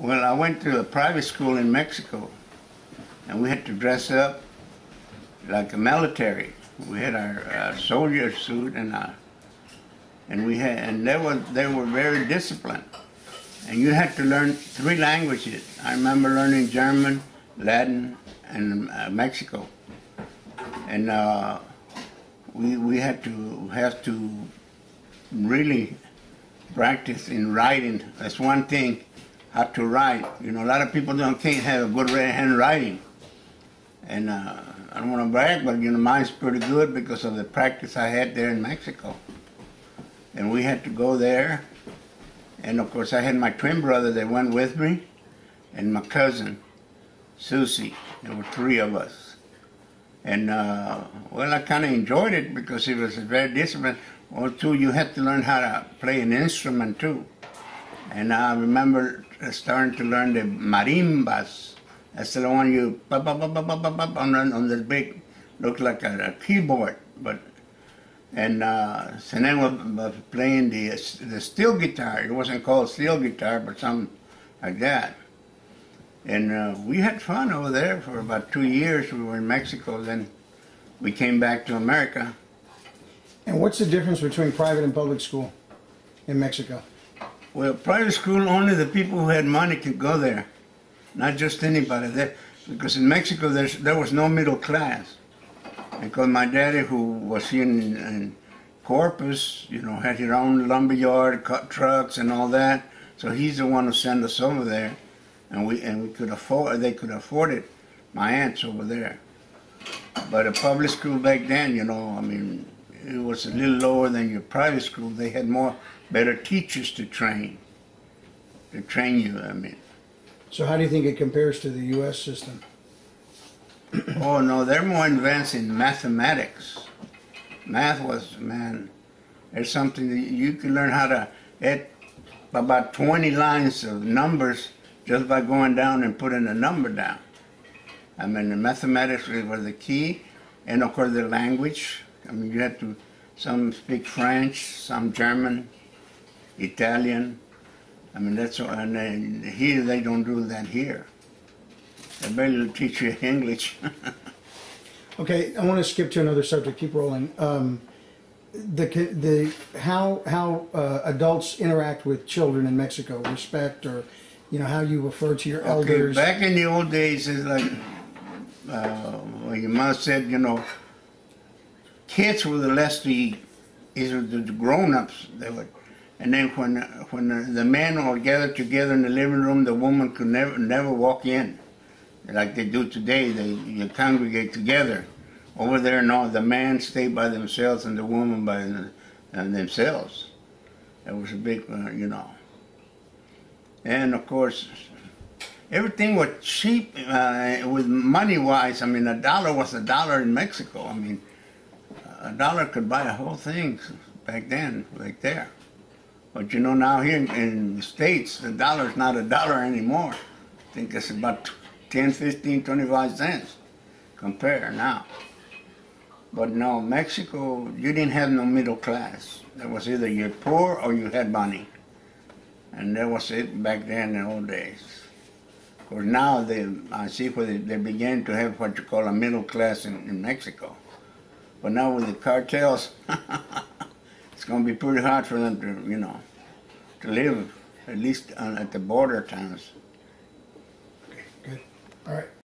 Well, I went to a private school in Mexico, and we had to dress up like a military. We had our soldier suit, and they were very disciplined. And you had to learn 3 languages. I remember learning German, Latin, and Mexico. And we had to really practice in writing. That's one thing, how to write. You know, a lot of people can't have a good handwriting. And I don't want to brag, but you know, mine's pretty good because of the practice I had there in Mexico. And we had to go there. And of course, I had my twin brother that went with me, and my cousin, Susie. There were 3 of us. And well, I kind of enjoyed it because it was very disciplined. Well, too, you had to learn how to play an instrument too. And I remember starting to learn the marimbas. That's the one you pop, pop, pop, pop, pop, pop, on the big, looked like a keyboard, but. And so then was playing the steel guitar. It wasn't called steel guitar, but something like that. And we had fun over there for about 2 years. We were in Mexico. Then we came back to America. And what's the difference between private and public school in Mexico? Well, private school, only the people who had money could go there, not just anybody there. Because in Mexico, there was no middle class. Because my daddy, who was here in Corpus, you know, had his own lumberyard, cut trucks and all that. So he's the one who sent us over there, and we could afford. They could afford it. My aunts over there. But a public school back then, you know, I mean, it was a little lower than your private school. They had better teachers to train you. I mean. So how do you think it compares to the U.S. system? Oh no, they're more advanced in mathematics. Math was, man, there's something that you can learn how to add about 20 lines of numbers just by going down and putting a number down. I mean, the mathematics was the key, and of course the language. I mean, you had to, some speak French, some German, Italian. I mean, that's, and then here they don't do that here. They barely teach you English. Okay, I want to skip to another subject. Keep rolling. How adults interact with children in Mexico, respect, or you know how you refer to your elders. Back in the old days, it's like well, your mother said, you know, kids were the less to eat. These were the grown-ups. They would. And then when the men were gathered together in the living room, the woman could never walk in. Like they do today, you congregate together. Over there, no, the men stay by themselves and the women by themselves. That was a big, you know. And of course, everything was cheap with money-wise. I mean, $1 was $1 in Mexico. I mean, $1 could buy a whole thing back then, like there. But you know, now here in the States, the $1's not $1 anymore. I think it's about 10, 15, 25 cents. Compare now. But no, Mexico, you didn't have no middle class. There was either you're poor or you had money. And that was it back then in the old days. Of course, now I see where they began to have what you call a middle class in Mexico. But now with the cartels, it's going to be pretty hard for them to, you know, to live, at least at the border towns. Okay, good. All right.